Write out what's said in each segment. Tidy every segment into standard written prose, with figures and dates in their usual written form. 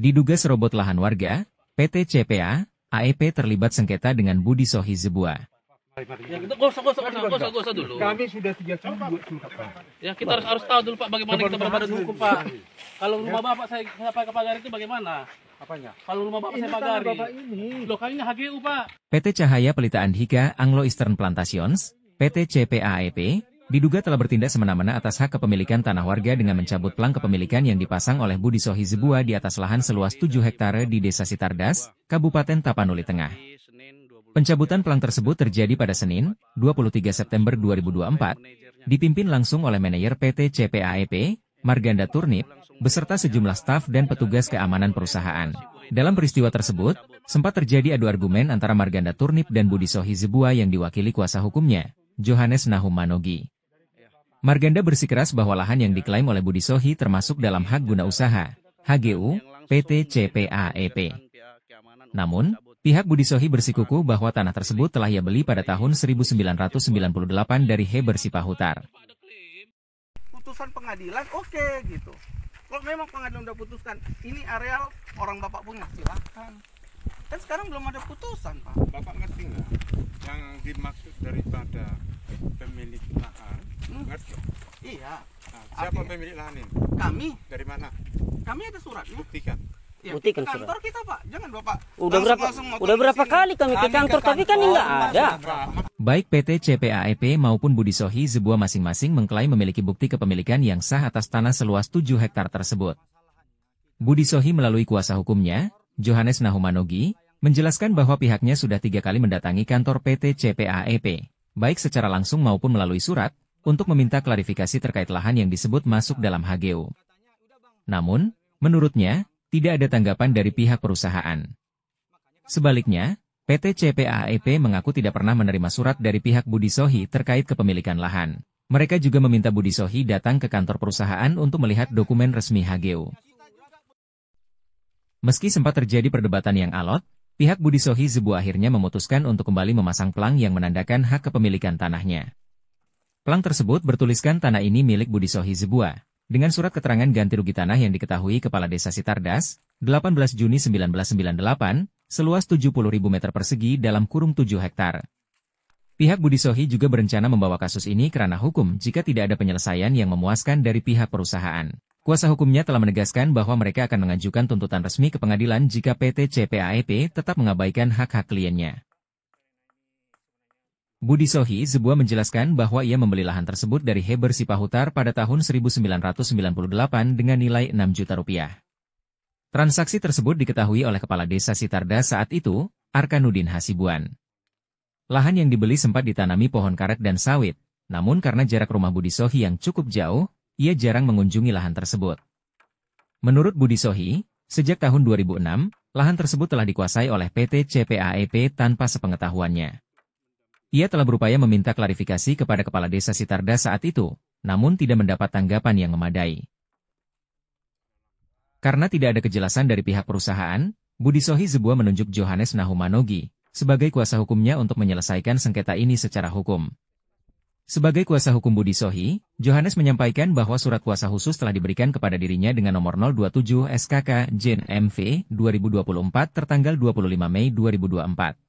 Diduga serobot lahan warga, PT CPA, AEP terlibat sengketa dengan Budi Sohi Zebua. Ya, kita gosok dulu. Kami sudah 3 kali buat surat, Pak. Ya, kita harus tahu dulu Pak bagaimana kita berbadan hukum, Pak. Kalau rumah Bapak saya pakai pagar itu bagaimana? Apanya? Kalau rumah Bapak saya pagari. Bapak ini. Loh, kalinya HGU, Pak. PT Cahaya Pelita Andhika Anglo Eastern Plantations, PT CPA AEP, diduga telah bertindak semena-mena atas hak kepemilikan tanah warga dengan mencabut plang kepemilikan yang dipasang oleh Budi Sohi Zebua di atas lahan seluas 7 hektare di Desa Sitardas, Kabupaten Tapanuli Tengah. Pencabutan plang tersebut terjadi pada Senin, 23 September 2024, dipimpin langsung oleh manajer PT CPA AEP, Marganda Turnip, beserta sejumlah staf dan petugas keamanan perusahaan. Dalam peristiwa tersebut, sempat terjadi adu argumen antara Marganda Turnip dan Budi Sohi Zebua yang diwakili kuasa hukumnya, Johannes Nahum Manogi. Marganda bersikeras bahwa lahan yang diklaim oleh Budi Sohi termasuk dalam hak guna usaha, HGU, PT CPA AEP. Namun, pihak Budi Sohi bersikukuh bahwa tanah tersebut telah ia beli pada tahun 1998 dari Heber Sipahutar. Putusan pengadilan oke gitu. Kalau memang pengadilan udah putuskan ini areal orang Bapak punya, silakan. Kan sekarang belum ada putusan, Pak. Bapak ngerti nggak yang dimaksud daripada pemilik lahan? Ngerti? Iya. Nah, siapa pemilik lahan ini? Kami. Dari mana? Kami ada suratnya. Buktikan. Ya, Buktikan ke kantor surat. kita, Pak. Jangan Bapak. Udah berapa kali kami ke kantor tapi kan nggak ada. Baik PT CPA AEP maupun Budi Sohi Zebua masing-masing mengklaim memiliki bukti kepemilikan yang sah atas tanah seluas 7 hektar tersebut. Budi Sohi melalui kuasa hukumnya, Johannes Nahum Manogi, menjelaskan bahwa pihaknya sudah 3 kali mendatangi kantor PT CPA AEP, baik secara langsung maupun melalui surat, untuk meminta klarifikasi terkait lahan yang disebut masuk dalam HGU. Namun, menurutnya, tidak ada tanggapan dari pihak perusahaan. Sebaliknya, PT CPA AEP mengaku tidak pernah menerima surat dari pihak Budi Sohi terkait kepemilikan lahan. Mereka juga meminta Budi Sohi datang ke kantor perusahaan untuk melihat dokumen resmi HGU. Meski sempat terjadi perdebatan yang alot, pihak Budi Sohi Zebua akhirnya memutuskan untuk kembali memasang plang yang menandakan hak kepemilikan tanahnya. Plang tersebut bertuliskan tanah ini milik Budi Sohi Zebua, dengan surat keterangan ganti rugi tanah yang diketahui Kepala Desa Sitardas, 18 Juni 1998, seluas 70.000 meter persegi dalam kurung 7 hektar. Pihak Budi Sohi juga berencana membawa kasus ini ke ranah hukum jika tidak ada penyelesaian yang memuaskan dari pihak perusahaan. Kuasa hukumnya telah menegaskan bahwa mereka akan mengajukan tuntutan resmi ke pengadilan jika PT CPA AEP tetap mengabaikan hak-hak kliennya. Budi Sohi Zebua menjelaskan bahwa ia membeli lahan tersebut dari Heber Sipahutar pada tahun 1998 dengan nilai 6 juta rupiah. Transaksi tersebut diketahui oleh Kepala Desa Sitardas saat itu, Arkanudin Hasibuan. Lahan yang dibeli sempat ditanami pohon karet dan sawit, namun karena jarak rumah Budi Sohi yang cukup jauh, ia jarang mengunjungi lahan tersebut. Menurut Budi Sohi, sejak tahun 2006, lahan tersebut telah dikuasai oleh PT CPA AEP tanpa sepengetahuannya. Ia telah berupaya meminta klarifikasi kepada Kepala Desa Sitardas saat itu, namun tidak mendapat tanggapan yang memadai. Karena tidak ada kejelasan dari pihak perusahaan, Budi Sohi Zebua menunjuk Johannes Nahum Manogi sebagai kuasa hukumnya untuk menyelesaikan sengketa ini secara hukum. Sebagai kuasa hukum Budi Sohi, Johannes menyampaikan bahwa surat kuasa khusus telah diberikan kepada dirinya dengan nomor 027 SKK Jen MV 2024 tertanggal 25 Mei 2024.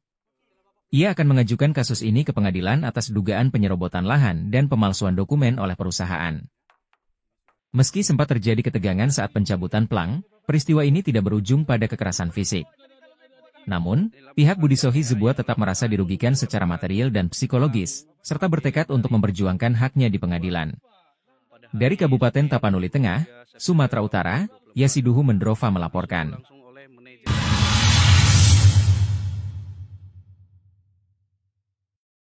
Ia akan mengajukan kasus ini ke pengadilan atas dugaan penyerobotan lahan dan pemalsuan dokumen oleh perusahaan. Meski sempat terjadi ketegangan saat pencabutan plang, peristiwa ini tidak berujung pada kekerasan fisik. Namun, pihak Budi Sohi Zebua tetap merasa dirugikan secara material dan psikologis, serta bertekad untuk memperjuangkan haknya di pengadilan. Dari Kabupaten Tapanuli Tengah, Sumatera Utara, Yasiduhu Mendrova melaporkan.